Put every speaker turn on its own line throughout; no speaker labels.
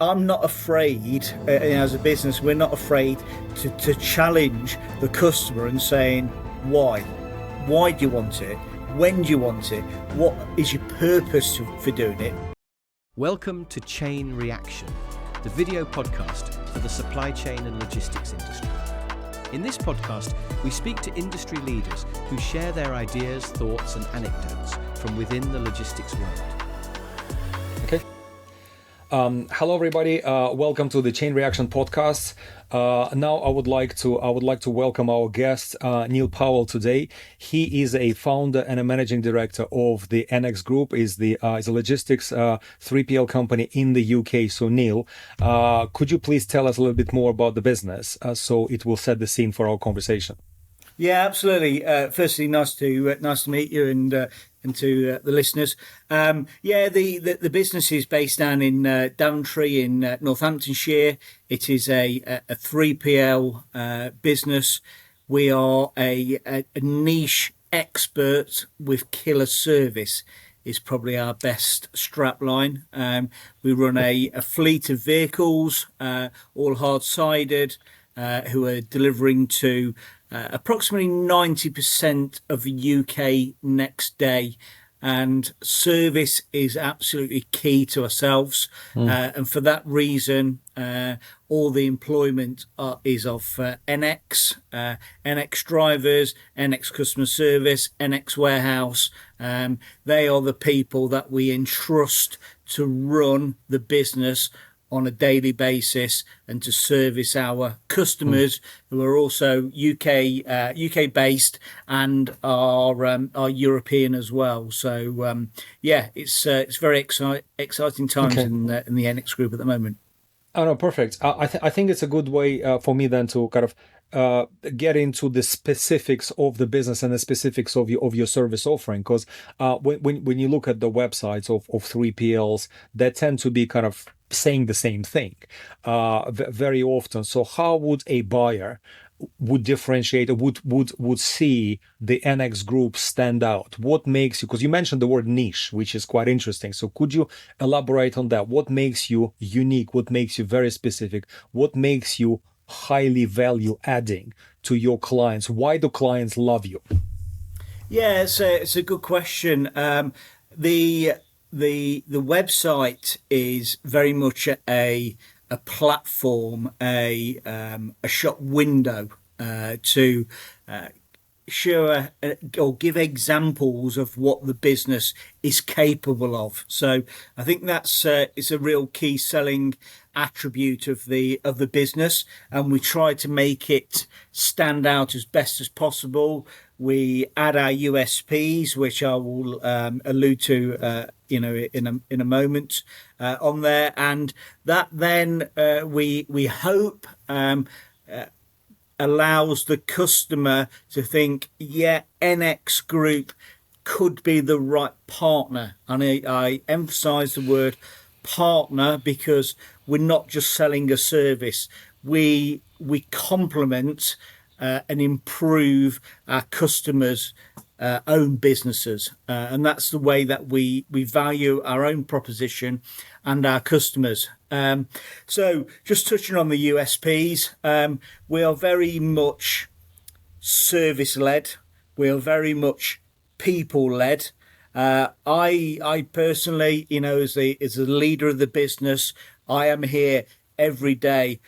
I'm not afraid, as a business, we're not afraid to challenge the customer and saying, why? Why do you want it? When do you want it? What is your purpose for doing it?
Welcome to Chain Reaction, the video podcast for the supply chain and logistics industry. In this podcast, we speak to industry leaders who share their ideas, thoughts and anecdotes from within the logistics world.
Okay. Hello, everybody. Welcome to the Chain Reaction podcast. Now, I would like to welcome our guest, Neil Powell, today. He is a founder and a managing director of the NX Group. Is a logistics 3PL company in the UK. So, Neil, could you please tell us a little bit more about the business, so it will set the scene for our conversation?
Yeah, absolutely. Firstly, nice to meet you and to the listeners. The business is based down in Daventry in Northamptonshire. It is a 3PL business. We are a niche expert with killer service is probably our best strapline. We run a fleet of vehicles, all hard-sided, who are delivering to approximately 90% of the UK next day, and service is absolutely key to ourselves. And for that reason, all the employment is of NX, NX drivers, NX customer service, NX warehouse. They are the people that we entrust to run the business on a daily basis and to service our customers who are also UK based and are European as well. So it's very exciting times in the NX Group at the moment.
Oh no, perfect. I think it's a good way for me then to kind of get into the specifics of the business and the specifics of your service offering, because when you look at the websites of 3PLs, they tend to be kind of saying the same thing very often. So how would a buyer would differentiate or would see the NX Group stand out? What makes you, because you mentioned the word niche, which is quite interesting. So could you elaborate on that? What makes you unique? What makes you very specific? What makes you highly value adding to your clients? Why do clients love you?
Yeah, it's a good question. The website is very much a platform, a shop window to show or give examples of what the business is capable of. So I think that's it's a real key selling attribute of the business, and we try to make it stand out as best as possible. We add our USPs, which I will allude to in a moment on there, and that then we hope allows the customer to think, yeah, NX Group could be the right partner. And I emphasize the word partner because we're not just selling a service. We complement and improve our customers' own businesses. And that's the way that we value our own proposition and our customers. So just touching on the USPs, we are very much service-led. We are very much people-led. I personally, as a leader of the business, I am here every day.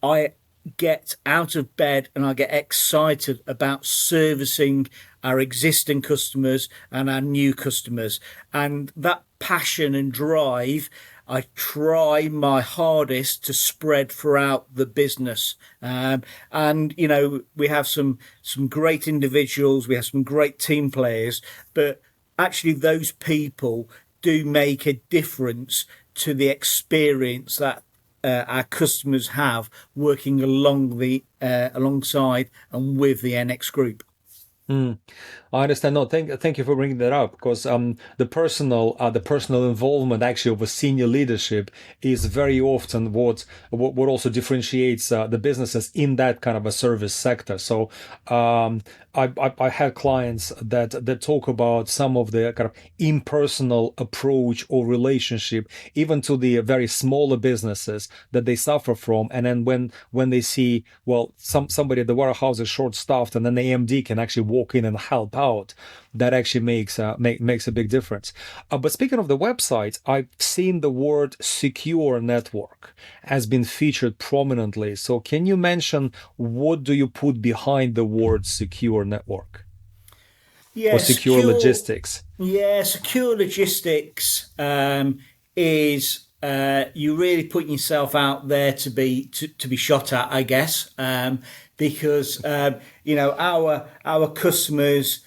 I get out of bed and I get excited about servicing our existing customers and our new customers. And that passion and drive, I try my hardest to spread throughout the business. And, we have some great individuals, we have some great team players, but actually those people do make a difference to the experience that our customers have working alongside and with the NX Group.
I understand. No, thank you for bringing that up, because the personal involvement actually of a senior leadership is very often what also differentiates the businesses in that kind of a service sector. So I had clients that talk about some of the kind of impersonal approach or relationship, even to the very smaller businesses that they suffer from. And then when they see, well, somebody at the warehouse is short staffed, and then the AMD can actually walk in and help out, that actually makes a big difference. But speaking of the website, I've seen the word secure network has been featured prominently. So can you mention, what do you put behind the word secure network
Yeah,
or secure logistics?
Yeah, secure logistics is you really putting yourself out there to be shot at, I guess, because our customers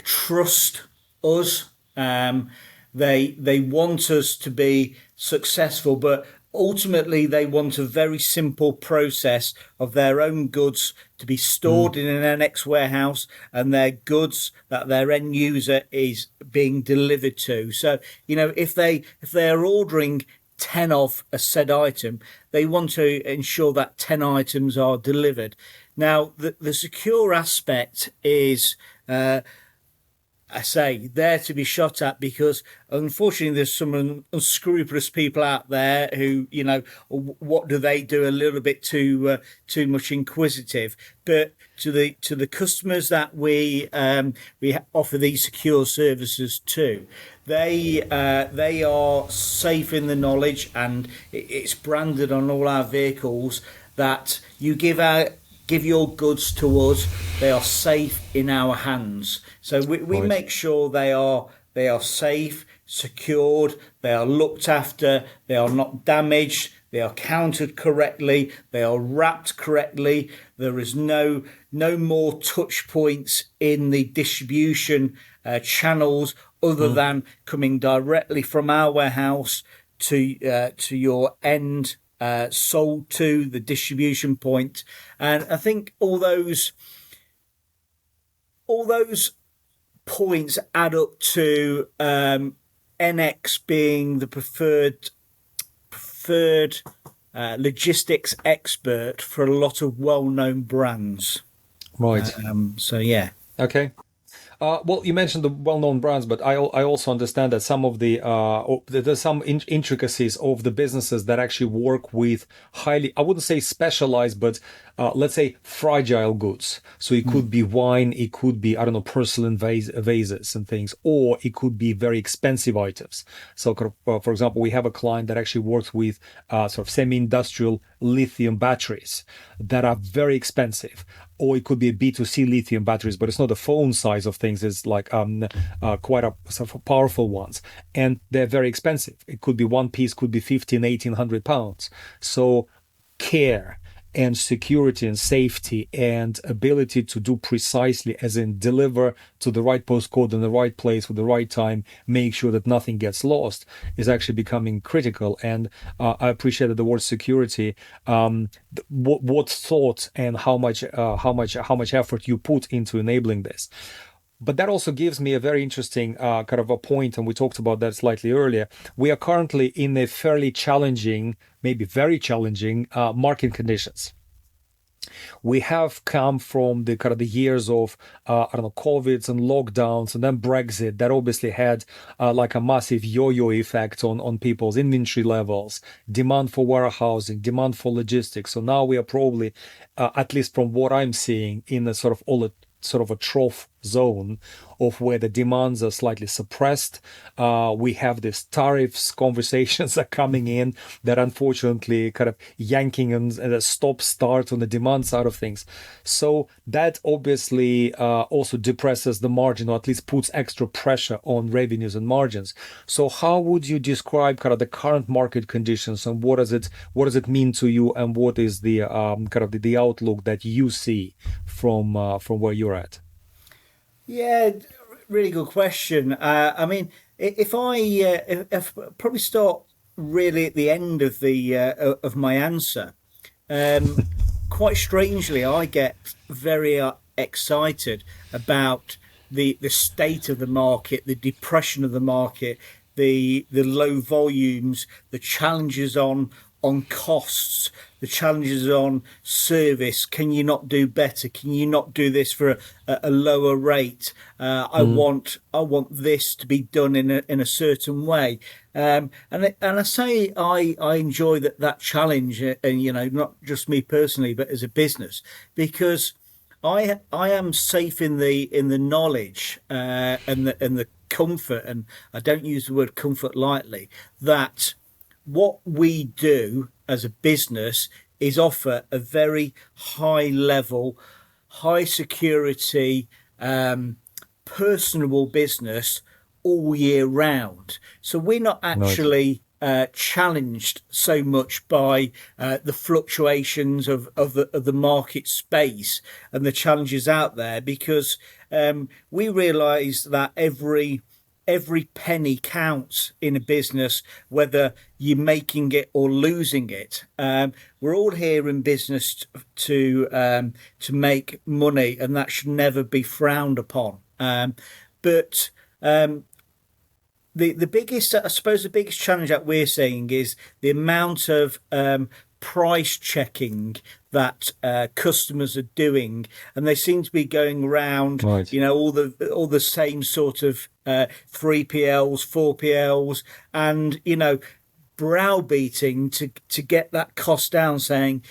trust us. They want us to be successful, but ultimately they want a very simple process of their own goods to be stored in an NX warehouse, and their goods that their end user is being delivered to. So, if they're ordering 10 of a said item, they want to ensure that 10 items are delivered. Now, the secure aspect is I say, there to be shot at, because unfortunately there's some unscrupulous people out there who, what do they do, a little bit too much inquisitive. But to the customers that we offer these secure services to, they are safe in the knowledge, and it's branded on all our vehicles, that you give your goods to us, they are safe in our hands. So we make sure they are safe, secured, they are looked after, they are not damaged, they are counted correctly, they are wrapped correctly. There is no more touch points in the distribution channels other than coming directly from our warehouse to your end sold to the distribution point. And I think all those points add up to NX being the preferred logistics expert for a lot of well-known brands.
Right.
So yeah.
Okay. Well, you mentioned the well-known brands, but I also understand that some of there's some intricacies of the businesses that actually work with highly, I wouldn't say specialized, but let's say fragile goods. So it could be wine, it could be, I don't know, porcelain vases and things, or it could be very expensive items. So, for example, we have a client that actually works with sort of semi-industrial lithium batteries that are very expensive. Or it could be a B2C lithium batteries, but it's not the phone size of things. It's like quite a sort of powerful ones, and they're very expensive. It could be one piece, could be 1,800 pounds. So care and security and safety and ability to do precisely, as in deliver to the right postcode in the right place with the right time, make sure that nothing gets lost, is actually becoming critical. And I appreciated the word security. What thought and how much effort you put into enabling this. But that also gives me a very interesting kind of a point, and we talked about that slightly earlier. We are currently in a fairly challenging, maybe very challenging market conditions. We have come from the kind of the years of COVIDs and lockdowns, and then Brexit, that obviously had like a massive yo-yo effect on people's inventory levels, demand for warehousing, demand for logistics. So now we are probably, at least from what I'm seeing, in a sort of a trough zone of where the demands are slightly suppressed. We have these tariffs conversations are coming in that unfortunately kind of yanking and a stop-start on the demand side of things. So that obviously also depresses the margin, or at least puts extra pressure on revenues and margins. So how would you describe kind of the current market conditions, and what does it mean to you, and what is the kind of the outlook that you see from where you're at?
Yeah, really good question. I mean, if probably start really at the end of the of my answer. Quite strangely, I get very excited about the state of the market, the depression of the market, the low volumes, the challenges on costs, the challenges on service. Can you not do better? Can you not do this for a lower rate? I want this to be done in a certain way. And I say I enjoy that challenge, and not just me personally, but as a business, because I am safe in the knowledge and the comfort, and I don't use the word comfort lightly, that what we do as a business is offer a very high level, high security, personable business all year round. So we're not actually challenged so much by the fluctuations of the market space and the challenges out there, because we realise that every penny counts in a business, whether you're making it or losing it. We're all here in business to make money, and that should never be frowned upon. But the biggest, I suppose, the biggest challenge that we're seeing is the amount of price checking that customers are doing, and they seem to be going around, all the same sort of 3PLs, 4PLs, and browbeating to get that cost down, saying,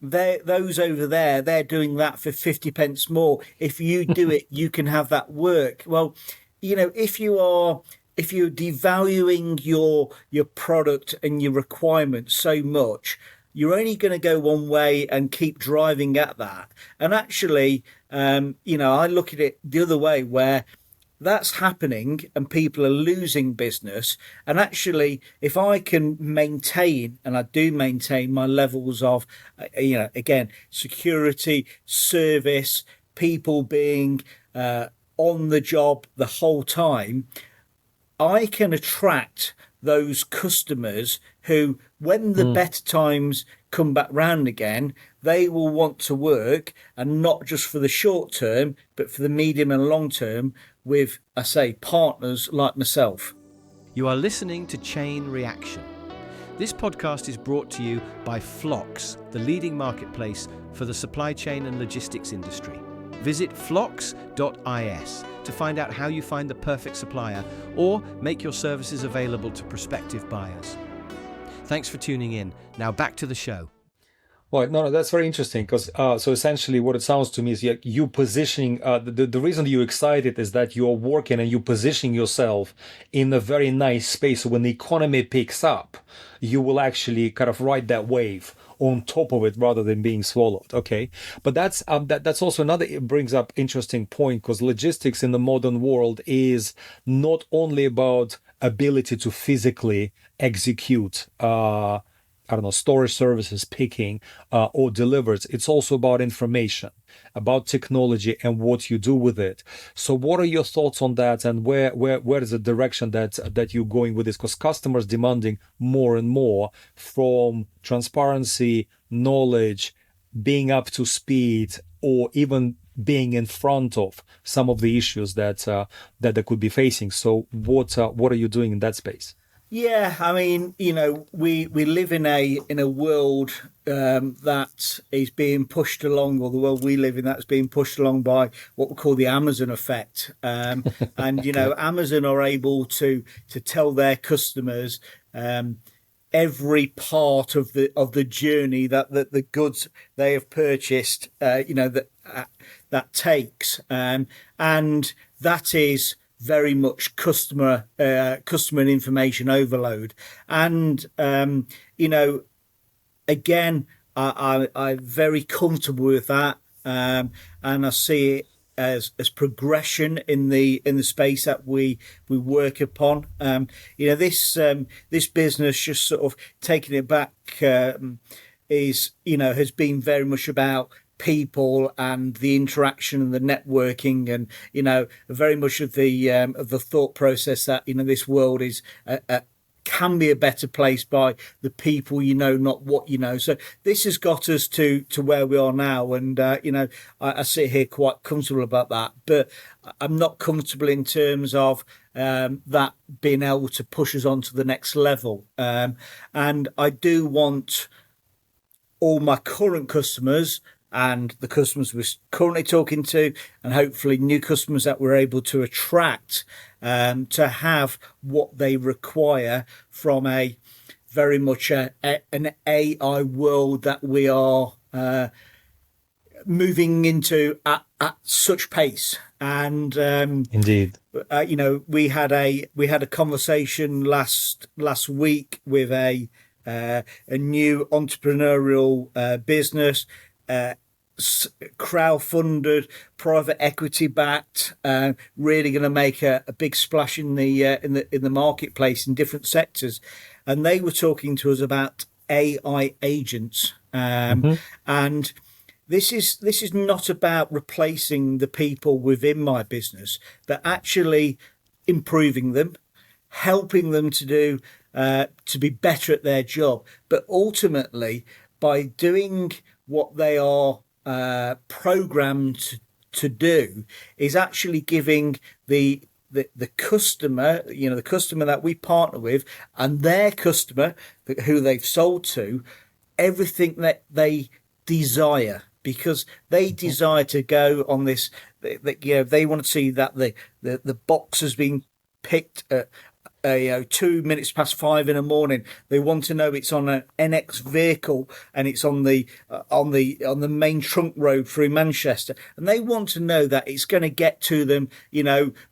those over there, they're doing that for 50 pence more. If you do it, you can have that work. Well, if you're devaluing your product and your requirements so much, you're only going to go one way and keep driving at that. And actually, I look at it the other way, where that's happening and people are losing business. And actually, if I can maintain, and I do maintain, my levels of, again, security, service, people being on the job the whole time, I can attract those customers who, when the better times come back round again, they will want to work, and not just for the short term, but for the medium and long term with, I say, partners like myself.
You are listening to Chain Reaction. This podcast is brought to you by Phlox, the leading marketplace for the supply chain and logistics industry. Visit phlox.is to find out how you find the perfect supplier or make your services available to prospective buyers. Thanks for tuning in. Now back to the show.
Well, no, that's very interesting, because so essentially what it sounds to me is you positioning, the reason you're excited is that you're working and you positioning yourself in a very nice space. So when the economy picks up, you will actually kind of ride that wave on top of it rather than being swallowed. Okay. But that's also another, it brings up interesting point, because logistics in the modern world is not only about ability to physically execute, storage services, picking or delivered. It's also about information, about technology and what you do with it. So what are your thoughts on that, and where is the direction that you're going with this? Because customers demanding more and more from transparency, knowledge, being up to speed, or even being in front of some of the issues that they could be facing. So what are you doing in that space?
Yeah, I mean, we live in a world that is being pushed along, or the world we live in that's being pushed along by what we call the Amazon effect. And Amazon are able to tell their customers every part of the journey that the goods they have purchased, that takes, and that is very much customer and information overload. And again, I'm very comfortable with that, and I see it as progression in the space that we work upon. This business, just sort of taking it back, is has been very much about people and the interaction and the networking, and very much of the thought process that this world is can be a better place by the people you know, not what you know. So this has got us to where we are now, and I sit here quite comfortable about that. But I'm not comfortable in terms of that being able to push us on to the next level. And I do want all my current customers and the customers we're currently talking to, and hopefully new customers that we're able to attract, to have what they require from a very much an AI world that we are moving into at such pace. And
Indeed.
We had a conversation last week with a new entrepreneurial business, crowdfunded, private equity backed, really going to make a big splash in the marketplace in different sectors. And they were talking to us about AI agents, and this is not about replacing the people within my business, but actually improving them, helping them to be better at their job, but ultimately by doing what they are programmed to do, is actually giving the customer, the customer that we partner with, and their customer who they've sold to, everything that they desire, because they desire to go on this. They want to see that the box has been picked at 2 minutes past 5 in the morning. They want to know it's on an NX vehicle and it's on the main trunk road through Manchester, and they want to know that it's going to get to them,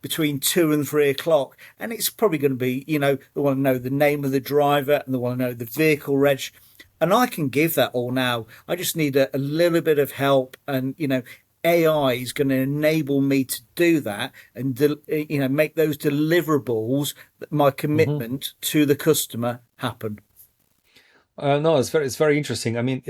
between 2 and 3 o'clock, and it's probably going to be, they want to know the name of the driver and they want to know the vehicle reg. And I can give that all now. I just need a little bit of help, and AI is going to enable me to do that and make those deliverables, my commitment to the customer, happen.
No, it's very interesting. I mean,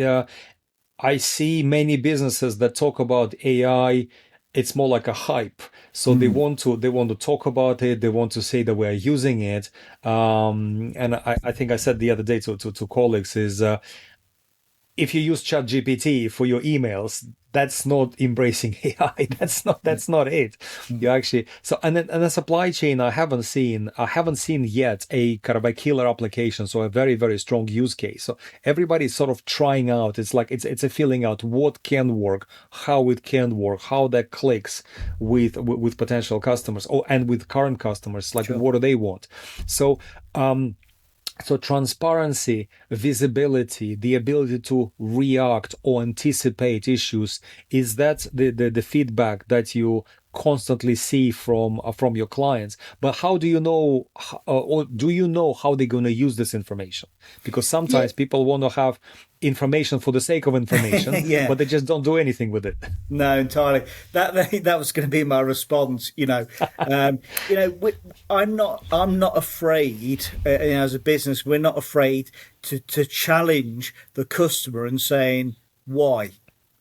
I see many businesses that talk about AI. It's more like a hype. So they want to talk about it. They want to say that we are using it. And I think I said the other day to colleagues is, if you use ChatGPT for your emails, that's not embracing AI. That's not it. You actually, so, and then, and the supply chain, I haven't seen yet a kind of a killer application. So a very, very strong use case. So everybody's sort of trying out. It's like, it's a feeling out what can work, how it can work, how that clicks with potential customers and with current customers. Like, sure, what do they want? So, so transparency, visibility, the ability to react or anticipate issues, is that the feedback that you constantly see from your clients? But how do you know, or do you know how they're going to use this information? Because sometimes people want to have information for the sake of information, but they just don't do anything with it.
No, entirely. That was going to be my response. I'm not afraid. As a business, we're not afraid to challenge the customer and saying, why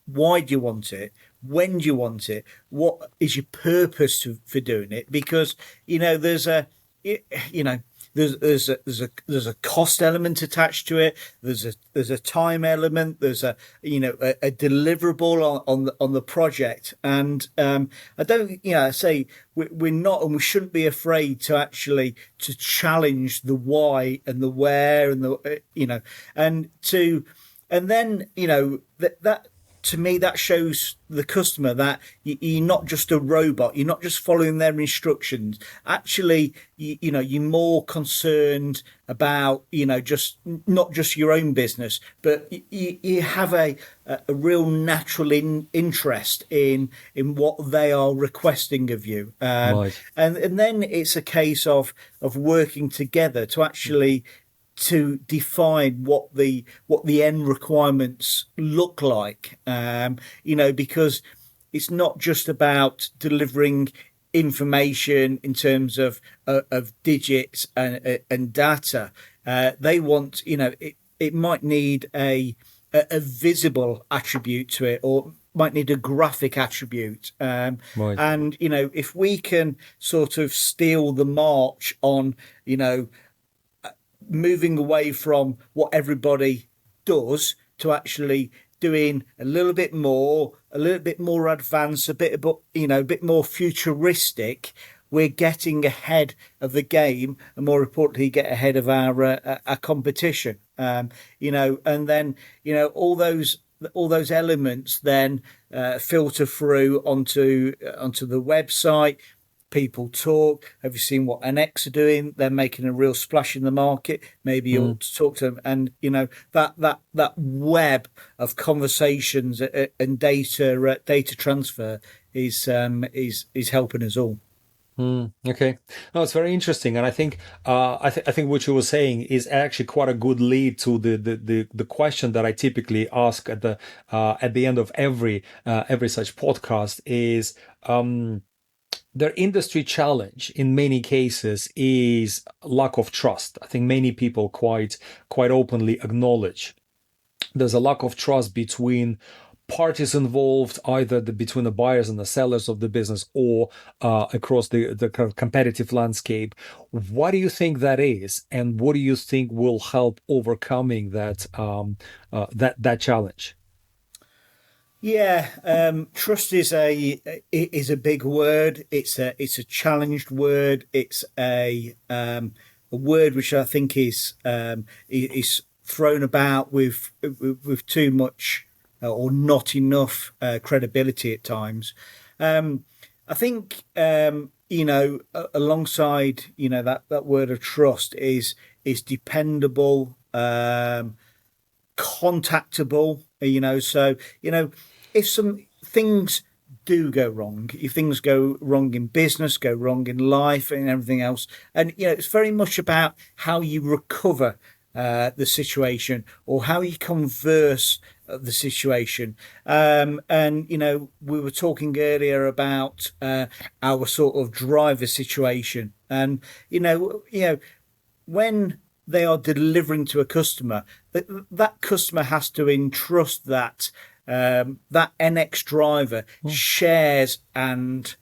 do you want it? When do you want it? What is your purpose for doing it? Because there's a cost element attached to it. There's a time element. There's a deliverable on the project. And I don't say we're not, and we shouldn't be afraid to actually to challenge the why and the where and then that. To me, that shows the customer that you're not just a robot. You're not just following their instructions. Actually, you're more concerned about, just not just your own business, but you have a real natural interest in what they are requesting of you.
Right.
And then it's a case of working together to actually to define what the end requirements look like, because it's not just about delivering information in terms of digits and data. They want, it might need a visible attribute to it, or might need a graphic attribute. Right. And, if we can sort of steal the march on, moving away from what everybody does to actually doing a little bit more advanced, a bit more futuristic. We're getting ahead of the game, and more importantly, get ahead of our competition. And then all those elements then filter through onto the website. People talk. Have you seen what NX are doing? They're making a real splash in the market. Maybe you ought to talk to them. And that web of conversations and data transfer is helping us all.
Okay, no, it's very interesting, and I think I think what you were saying is actually quite a good lead to the question that I typically ask at the end of every such podcast is. Their industry challenge in many cases is lack of trust. I think many people quite openly acknowledge there's a lack of trust between parties involved, either between the buyers and the sellers of the business, or across the kind of competitive landscape. What do you think that is, and what do you think will help overcoming that that challenge?
Yeah, trust is a big word. It's a challenged word. It's a word which I think is thrown about with too much or not enough credibility at times. I think alongside that word of trust is dependable, contactable. So if some things do go wrong, if things go wrong in business, go wrong in life and everything else, and it's very much about how you recover the situation or how you converse the situation. And we were talking earlier about our sort of driver situation, and when they are delivering to a customer, that customer has to entrust that that NX driver shares and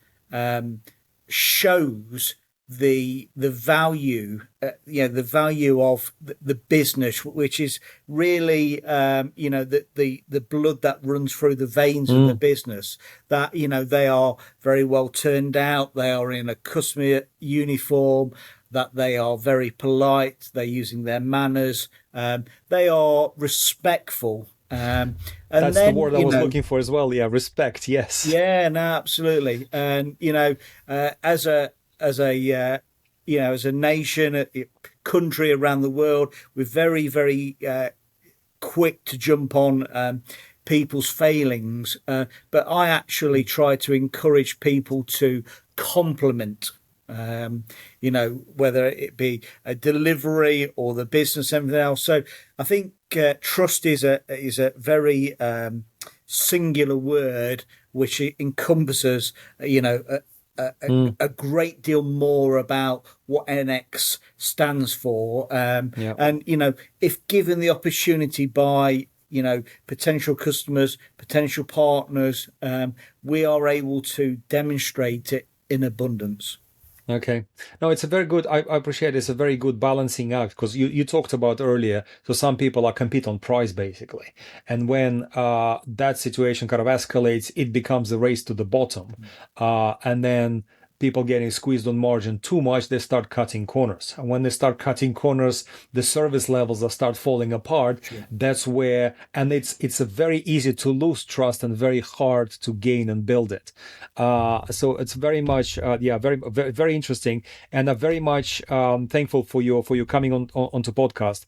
shows the value, the value of the business, which is really the blood that runs through the veins of the business. That they are very well turned out. They are in a customer uniform. That they are very polite, they're using their manners, they are respectful.
And that's then, the word I was looking for as well. Yeah, respect. Yes.
Yeah, no, absolutely. And as a nation, a country around the world, we're very, very quick to jump on people's failings. But I actually try to encourage people to compliment. Whether it be a delivery or the business, everything else. So I think trust is a very singular word which encompasses, a great deal more about what NX stands for. And if given the opportunity by potential customers, potential partners, we are able to demonstrate it in abundance.
Okay. No, it's a very good, I appreciate it's a very good balancing act, because you talked about earlier, so some people are compete on price basically. And when that situation kind of escalates, it becomes a race to the bottom. And then people getting squeezed on margin too much, they start cutting corners. And when they start cutting corners, the service levels that start falling apart. Sure. That's where, and it's a very easy to lose trust and very hard to gain and build it. So it's very much, very, very, very interesting. And I'm very much thankful for you coming onto podcast.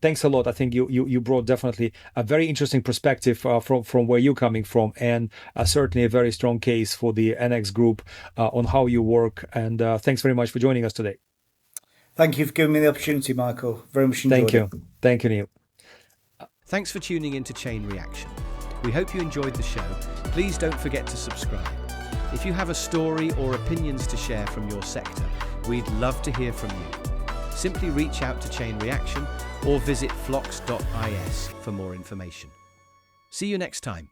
Thanks a lot. I think you brought definitely a very interesting perspective from where you're coming from, and certainly a very strong case for the NX Group on how you work. And thanks very much for joining us today.
Thank you for giving me the opportunity, Michael. Very much enjoyed it.
Thank you, Neil.
Thanks for tuning in to Chain Reaction. We hope you enjoyed the show. Please don't forget to subscribe. If you have a story or opinions to share from your sector, we'd love to hear from you. Simply reach out to Chain Reaction or visit flox.is for more information. See you next time.